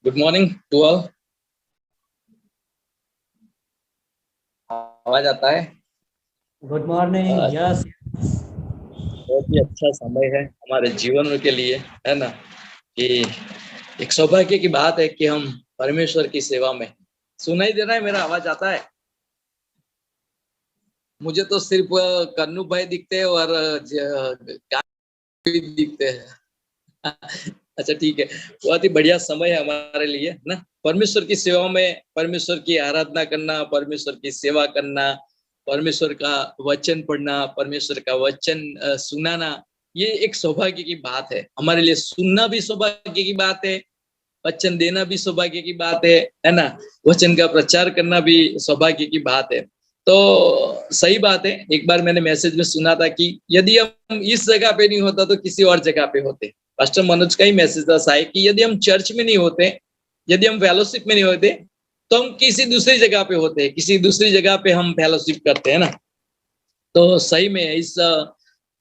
Good morning to all. आवाज आता है? Good morning. यस। बहुत ही अच्छा समय है हमारे जीवन के लिए, है ना, कि एक सौभाग्य की बात है कि हम परमेश्वर की सेवा में। सुनाई दे रहा है? मेरा आवाज आता है? मुझे तो सिर्फ कन्नू भाई दिखते हैं और दिखते हैं। अच्छा, ठीक है। बहुत ही बढ़िया समय है हमारे लिए ना, परमेश्वर की सेवा में, परमेश्वर की आराधना करना, परमेश्वर की सेवा करना, परमेश्वर का वचन पढ़ना, परमेश्वर का वचन सुनाना। ये एक सौभाग्य की बात है हमारे लिए। सुनना भी सौभाग्य की बात है, वचन देना भी सौभाग्य की बात है ना। वचन का प्रचार करना भी सौभाग्य की बात है। तो सही बात है। एक बार मैंने मैसेज में सुना था कि यदि हम इस जगह पे नहीं होता तो किसी और जगह पे होते। पास्टर मनोज का ही मैसेज था शायद कि यदि हम चर्च में नहीं होते, यदि हम फेलोशिप में नहीं होते, तो हम किसी दूसरी जगह पे होते, किसी दूसरी जगह पे हम फेलोशिप करते हैं ना। तो सही में इस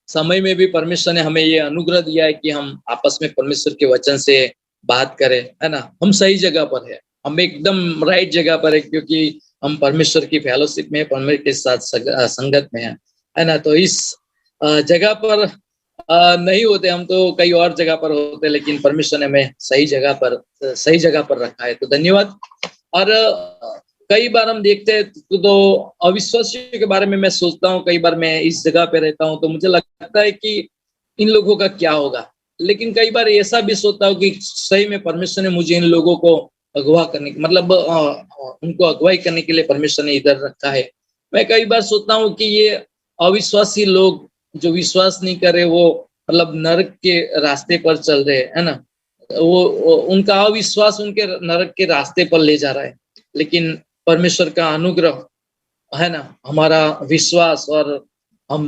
समय में भी परमेश्वर ने हमें ये अनुग्रह दिया है कि हम आपस में परमेश्वर के वचन से बात करें, है ना। हम सही जगह पर है, हम एकदम राइट जगह पर है, क्योंकि हम परमेश्वर की फेलोशिप में, परमेश्वर के साथ संगत में है ना। तो इस जगह पर नहीं होते हम, तो कई और जगह पर होते, लेकिन परमेश्वर ने हमें सही जगह पर रखा है, तो धन्यवाद। और कई बार हम देखते हैं तो अविश्वासियों के बारे में मैं सोचता हूँ। कई बार मैं इस जगह पे रहता हूँ तो मुझे लगता है कि इन लोगों का क्या होगा, लेकिन कई बार ऐसा भी सोचता हूँ कि सही में परमेश्वर ने मुझे इन लोगों को अगवा करने, मतलब उनको अगुवाई करने के लिए परमेश्वर ने इधर रखा है। मैं कई बार सोचता हूँ कि ये अविश्वासी लोग जो विश्वास नहीं करे, वो मतलब नरक के रास्ते पर चल रहे है ना। वो उनका अविश्वास उनके नरक के रास्ते पर ले जा रहा है, लेकिन परमेश्वर का अनुग्रह, है ना, हमारा विश्वास, और हम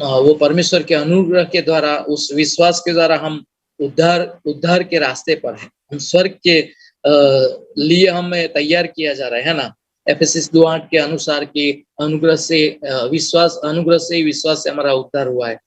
वो परमेश्वर के अनुग्रह के द्वारा, उस विश्वास के द्वारा हम उद्धार के रास्ते पर हैं। हम स्वर्ग के लिए हमें तैयार किया जा रहा है ना। एफएसएस 2:8 के अनुसार कि अनुग्रह से विश्वास से हमारा उद्धार हुआ है।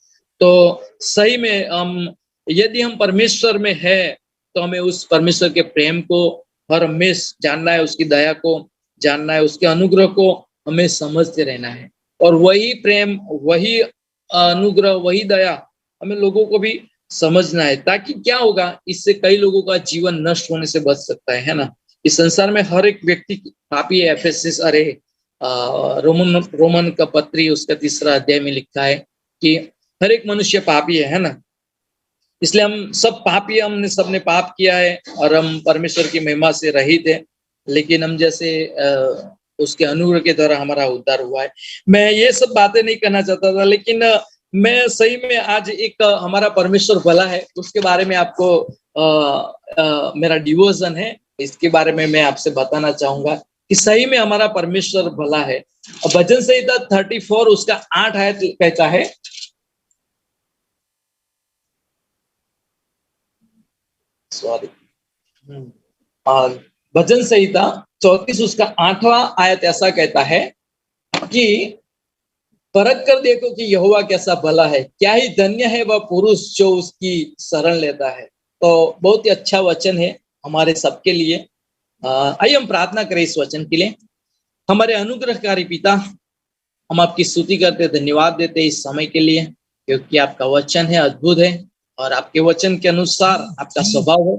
तो सही में हम, यदि हम परमेश्वर में है, तो हमें उस परमेश्वर के प्रेम को हर हमेश जानना है, उसकी दया को जानना है, उसके अनुग्रह को हमें समझते रहना है। और वही प्रेम, वही अनुग्रह, वही दया हमें लोगों को भी समझना है, ताकि क्या होगा, इससे कई लोगों का जीवन नष्ट होने से बच सकता है ना। इस संसार में हर एक व्यक्ति पापी है। एफएसएस रोमन का पत्री उसका 3 अध्याय में लिखा है कि हर एक मनुष्य पापी है ना। इसलिए हम सब पापी, हमने सबने पाप किया है और हम परमेश्वर की महिमा से रहित है। लेकिन हम जैसे उसके अनुग्रह के द्वारा हमारा उद्धार हुआ है। मैं ये सब बातें नहीं करना चाहता था, लेकिन मैं सही में आज एक हमारा परमेश्वर भला है, उसके बारे में आपको मेरा डिवोशन है, इसके बारे में मैं आपसे बताना चाहूंगा कि सही में हमारा परमेश्वर भला है। भजन संहिता 34 उसका 8 आयत कहता है, सॉरी, भजन संहिता 34 उसका 8वां आयत ऐसा कहता है कि परख कर देखो कि यहोवा कैसा भला है, क्या ही धन्य है वह पुरुष जो उसकी शरण लेता है। तो बहुत ही अच्छा वचन है हमारे सबके लिए। आइए हम प्रार्थना करें इस वचन के लिए। हमारे अनुग्रहकारी पिता, हम आपकी स्तुति करते, धन्यवाद देते इस समय के लिए, क्योंकि आपका वचन है अद्भुत है और आपके वचन के अनुसार आपका स्वभाव है।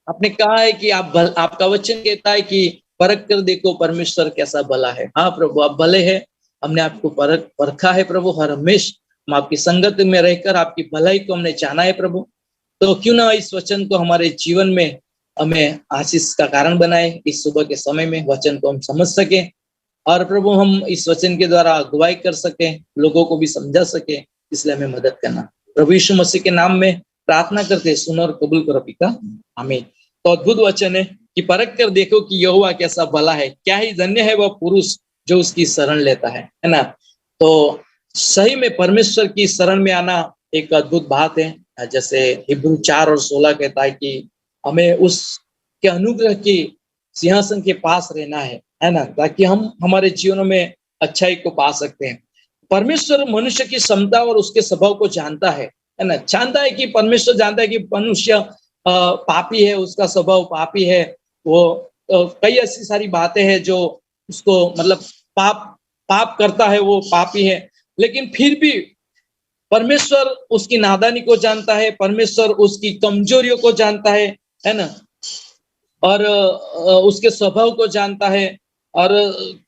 आपने कहा है कि आपका वचन कहता है कि परख कर देखो परमेश्वर कैसा भला है। हाँ प्रभु, आप भले हैं। हमने आपको परखा है प्रभु, हर हमेश हम आपकी संगत में रहकर आपकी भलाई को हमने जाना है प्रभु। तो क्यों ना इस वचन को हमारे जीवन में हमें आशीष का कारण बनाए। इस सुबह के समय में वचन को हम समझ सके और प्रभु हम इस वचन के द्वारा अगुवाई कर सके, लोगों को भी समझा सके, इसलिए हमें मदद करना। प्रभु यीशु मसीह के नाम में प्रार्थना करते, सुनो और कबूल करो पिता, आमीन। तो अद्भुत वचन है कि परख कर देखो कि यहोवा कैसा भला है, क्या ही धन्य है वह पुरुष जो उसकी शरण लेता है ना। तो सही में परमेश्वर की शरण में आना एक अद्भुत बात है। जैसे हिब्रू 4 और 16 कहता है कि हमें उसके अनुग्रह की सिंहासन के पास रहना है ना, ताकि हम हमारे जीवनों में अच्छाई को पा सकते हैं। परमेश्वर मनुष्य की क्षमता और उसके स्वभाव को जानता है ना। जानता है कि परमेश्वर जानता है कि मनुष्य पापी है, उसका स्वभाव पापी है, वो कई ऐसी सारी बातें हैं जो उसको मतलब पाप पाप करता है, वो पापी है, लेकिन फिर भी परमेश्वर उसकी नादानी को जानता है, परमेश्वर उसकी कमजोरियों को जानता है ना, और उसके स्वभाव को जानता है, और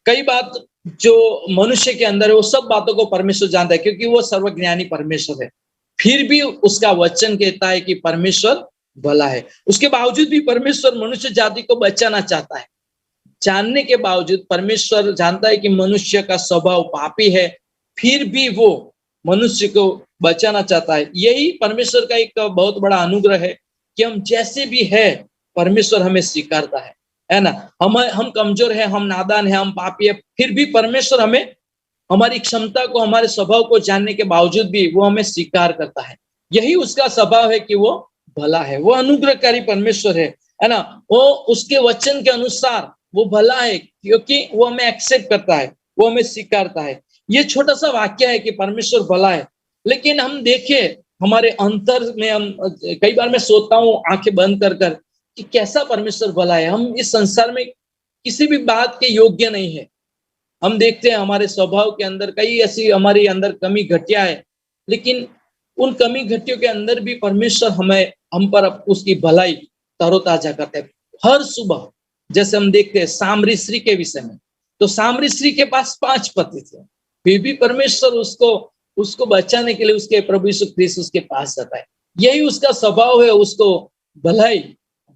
कई बात जो मनुष्य के अंदर है वो सब बातों को परमेश्वर जानता है, क्योंकि वो सर्वज्ञानी परमेश्वर है। फिर भी उसका वचन कहता है कि परमेश्वर भला है। उसके बावजूद भी परमेश्वर मनुष्य जाति को बचाना चाहता है। जानने के बावजूद परमेश्वर जानता है कि मनुष्य का स्वभाव पापी है, फिर भी वो मनुष्य को बचाना चाहता है। यही परमेश्वर का एक बहुत बड़ा अनुग्रह है कि हम जैसे भी है परमेश्वर हमें स्वीकारता है ना। हम कमजोर है, हम नादान है, हम पापी है, फिर भी परमेश्वर हमें हमारी क्षमता को, हमारे स्वभाव को जानने के बावजूद भी वो हमें स्वीकार करता है। यही उसका स्वभाव है कि वो भला है, वो अनुग्रहकारी परमेश्वर है ना। वो उसके वचन के अनुसार वो भला है, क्योंकि वो हमें एक्सेप्ट करता है, वो हमें स्वीकारता है। ये छोटा सा वाक्य है कि परमेश्वर भला है, लेकिन हम देखें हमारे अंतर में, हम कई बार मैं सोचता हूँ आंखें बंद कर कर कि कैसा परमेश्वर भला है। हम इस संसार में किसी भी बात के योग्य नहीं है। हम देखते हैं हमारे स्वभाव के अंदर कई ऐसी हमारे अंदर कमी घटिया है, लेकिन उन कमी घटियों के अंदर भी परमेश्वर हमें हम पर उसकी भलाई तरोताजा करते हैं हर सुबह। जैसे हम देखते हैं सामरी स्त्री के विषय में, तो सामरी स्त्री के पास 5 पति थे, फिर भी परमेश्वर उसको बचाने के लिए उसके प्रभु यीशु ख्रीस्त उसके पास जाता है। यही उसका स्वभाव है, उसको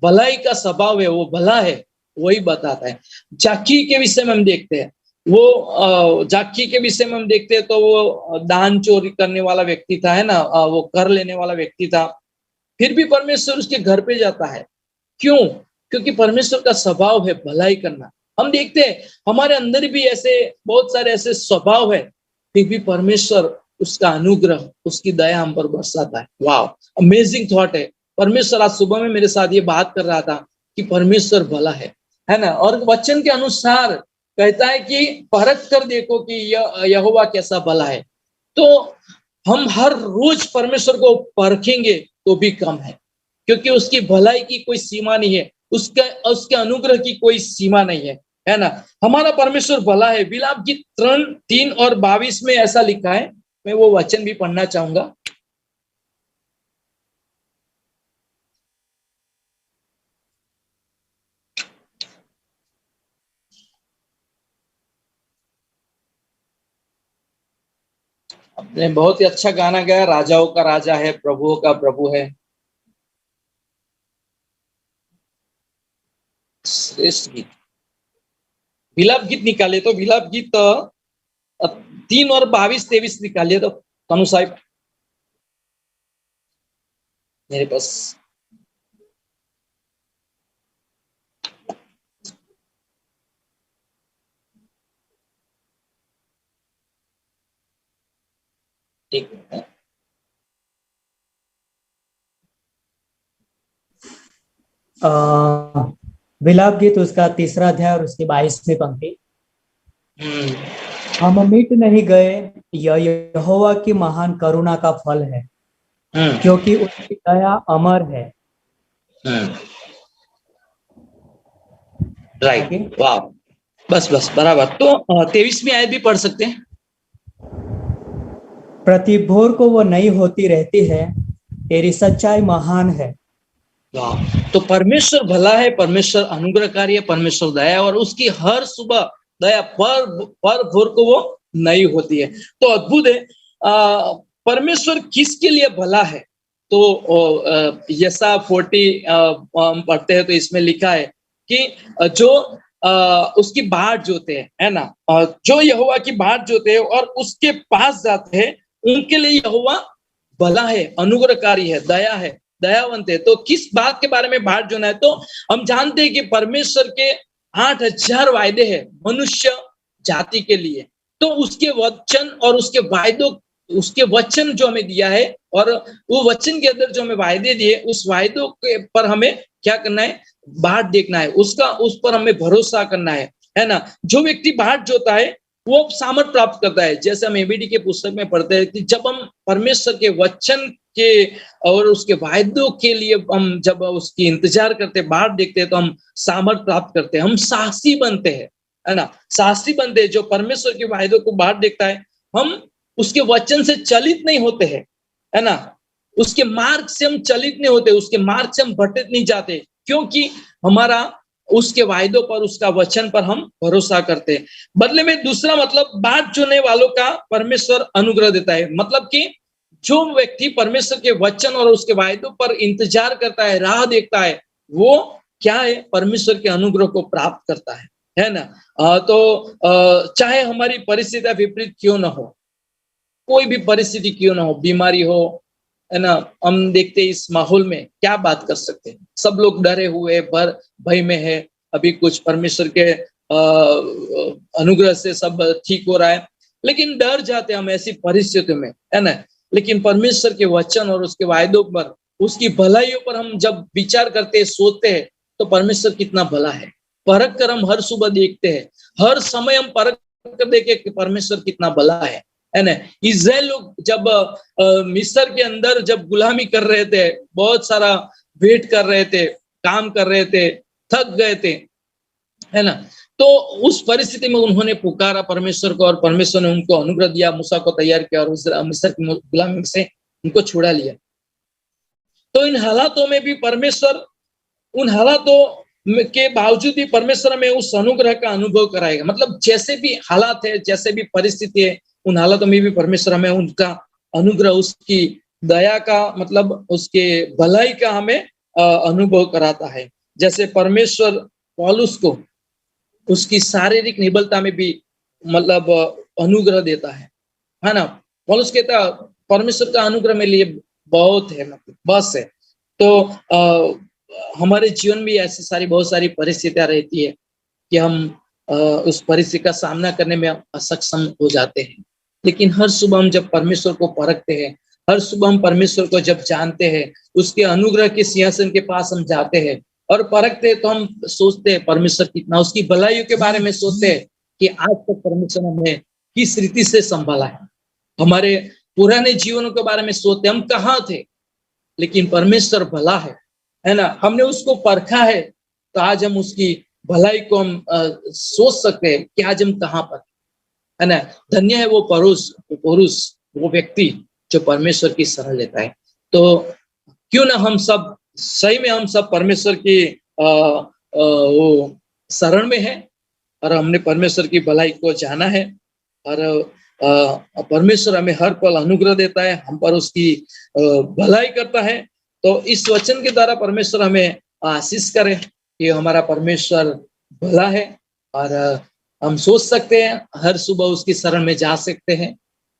भलाई का स्वभाव है, वो भला है, वही बताता है। जाकी के विषय में हम देखते हैं, वो जाकी के विषय में हम देखते हैं तो वो दान चोरी करने वाला व्यक्ति था, है ना, वो कर लेने वाला व्यक्ति था, फिर भी परमेश्वर उसके घर पे जाता है। क्यों? क्योंकि परमेश्वर का स्वभाव है भलाई करना। हम देखते हैं हमारे अंदर भी ऐसे बहुत सारे ऐसे स्वभाव है, फिर भी परमेश्वर उसका अनुग्रह, उसकी दया हम पर बरसाता है। वाह, अमेजिंग थॉट है। परमेश्वर आज सुबह में मेरे साथ ये बात कर रहा था कि परमेश्वर भला है ना, और वचन के अनुसार कहता है कि परख कर देखो कि यहोवा कैसा भला है। तो हम हर रोज परमेश्वर को परखेंगे तो भी कम है, क्योंकि उसकी भलाई की कोई सीमा नहीं है, उसके अनुग्रह की कोई सीमा नहीं है ना। हमारा परमेश्वर भला है। विलाप गीत 3 और 22 में ऐसा लिखा है, मैं वो वचन भी पढ़ना चाहूंगा। आपने बहुत ही अच्छा गाना गाया, राजाओं का राजा है, प्रभुओं का प्रभु है। श्रेष्ठ गीत, विलाप गीत निकाले तो विलाप गीत 3 और 22-23 निकालिए तो तनु साहिब मेरे पास। ठीक है, विलाप गीत उसका 3रा अध्याय और उसकी 22वीं पंक्ति। हम मिट नहीं गए, यह यहोवा की महान करुणा का फल है, क्योंकि उसकी दया अमर है। राइट, वाह, बस बराबर। तो 23वीं आयत भी पढ़ सकते हैं। प्रति भोर को वो नई होती रहती है, तेरी सच्चाई महान है। वाह, तो परमेश्वर भला है, परमेश्वर अनुग्रहकारी है, परमेश्वर दया, और उसकी हर सुबह दया पर भोर को वो नई होती है। तो अद्भुत है। परमेश्वर किसके लिए भला है? तो यसा 40 हम पढ़ते हैं तो इसमें लिखा है कि जो उसकी बाट जोते हैं, है ना, जो यहोवा की बाट जोते हैं और उसके पास जाते हैं, उनके लिए यहोवा भला है, अनुग्रहकारी है, दयावंत है। तो किस बात के बारे में बाट जोना है? तो हम जानते हैं कि परमेश्वर के 8000 वायदे हैं मनुष्य जाति के लिए। तो उसके वचन और उसके वायदों, उसके वचन जो हमें दिया है और वो वचन के अंदर जो हमें वायदे दिए, उस वायदों के पर हमें क्या करना है? बाट देखना है, उस पर हमें भरोसा करना है ना। जो व्यक्ति बाट जोता है वो सामर्थ प्राप्त करता है। जैसे हम एबीडी के पुस्तक में पढ़ते हैं कि जब हम परमेश्वर के वचन कि और उसके वायदों के लिए हम जब उसकी इंतजार करते, बाट देखते हैं, तो हम सामर्थ प्राप्त करते हैं, हम साहसी बनते हैं, है ना। साहसी बनते हैं। जो परमेश्वर के वायदों को बाट देखता है, हम उसके वचन से चलित नहीं होते हैं, है ना। उसके मार्ग से हम चलित नहीं होते, उसके मार्ग से हम भटक नहीं जाते, क्योंकि हमारा उसके वायदों पर, उसका वचन पर हम भरोसा करते हैं। बदले में दूसरा मतलब, बात चुनने वालों का परमेश्वर अनुग्रह देता है। मतलब कि जो व्यक्ति परमेश्वर के वचन और उसके वायदों पर इंतजार करता है, राह देखता है, वो क्या है, परमेश्वर के अनुग्रह को प्राप्त करता है ना। चाहे हमारी परिस्थितियां विपरीत क्यों ना हो, कोई भी परिस्थिति क्यों ना हो, बीमारी हो, है ना, हम देखते हैं इस माहौल में क्या बात कर सकते हैं। सब लोग डरे हुए, भय में है। अभी कुछ परमेश्वर के अनुग्रह से सब ठीक हो रहा है, लेकिन डर जाते हम ऐसी परिस्थितियों में, है ना। लेकिन परमेश्वर के वचन और उसके वायदों पर, उसकी भलाइयों पर हम जब विचार करते हैं, सोचते हैं, तो परमेश्वर कितना भला है, परख कर हम हर सुबह देखते हैं, हर समय हम परख कर देखे कि परमेश्वर कितना भला है ना। इस्राएल लोग जब मिस्र के अंदर जब गुलामी कर रहे थे, बहुत सारा वेट कर रहे थे, काम कर रहे थे, थक गए थे, है ना। तो उस परिस्थिति में उन्होंने पुकारा परमेश्वर को, और परमेश्वर ने उनको अनुग्रह दिया, मूसा को तैयार किया, और मिस्र की गुलामी से उनको छुड़ा लिया। तो इन हालातों में भी परमेश्वर, उन हालातों के बावजूद भी परमेश्वर में उस अनुग्रह का अनुभव कराएगा। मतलब जैसे भी हालात है, जैसे भी परिस्थिति है, उन हालातों में भी परमेश्वर हमें उनका अनुग्रह, उसकी दया का, मतलब उसके भलाई का हमें अनुभव कराता है। जैसे परमेश्वर पौलुस को उसकी शारीरिक निर्बलता में भी मतलब अनुग्रह देता है ना। पौलुस कहता परमेश्वर का अनुग्रह मेरे लिए बहुत है, मतलब बस है। तो हमारे जीवन में ऐसी सारी बहुत सारी परिस्थितियां रहती है कि हम उस परिस्थिति का सामना करने में असक्षम हो जाते हैं। लेकिन हर सुबह हम जब परमेश्वर को परखते हैं, हर सुबह हम परमेश्वर को जब जानते हैं, उसके अनुग्रह के सिंहासन के पास हम जाते हैं और परखते हैं, तो हम सोचते हैं परमेश्वर कितना, उसकी भलाइयों के बारे में सोचते हैं कि आज तक परमेश्वर हमें किस रीति से संभाला है। हमारे पुराने जीवनों के बारे में सोचते, हम कहाँ थे, लेकिन परमेश्वर भला है ना। हमने उसको परखा है, तो आज हम उसकी भलाई को हम सोच सकते हैं कि आज हम कहाँ पर, है ना। धन्य है वो पुरुष, वो व्यक्ति जो परमेश्वर की शरण लेता है। तो क्यों ना हम सब, सही में हम सब परमेश्वर की वो शरण में है, और हमने परमेश्वर की भलाई को जाना है, और परमेश्वर हमें हर पल अनुग्रह देता है, हम पर उसकी भलाई करता है। तो इस वचन के द्वारा परमेश्वर हमें आशीष करे कि हमारा परमेश्वर भला है, और हम सोच सकते हैं, हर सुबह उसकी शरण में जा सकते हैं।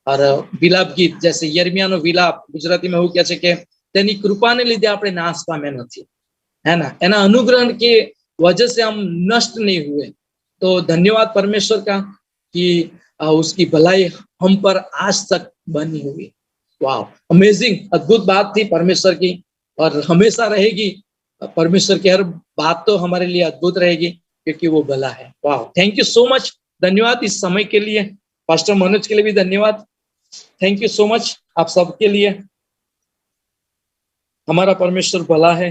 और विलाप गीत, जैसे यिर्मयाનો વિલાપ ગુજરાતીમાં એવું કહે છે કે તેની કૃપાને લીધે આપણે નાશ પામ્યા નથી, है ना, एना अनुग्रह के वजह से हम नष्ट नहीं हुए। तो धन्यवाद परमेश्वर का कि उसकी भलाई हम पर आज तक बनी हुई। वाह, अमेजिंग, अद्भुत बात थी परमेश्वर की, और हमेशा रहेगी। परमेश्वर की हर बात तो हमारे लिए अद्भुत रहेगी, क्योंकि वो भला है। वाह, थैंक यू सो मच, धन्यवाद इस समय के लिए। पास्टर मनोज के लिए भी धन्यवाद, थैंक यू सो मच आप सबके लिए। हमारा परमेश्वर भला है।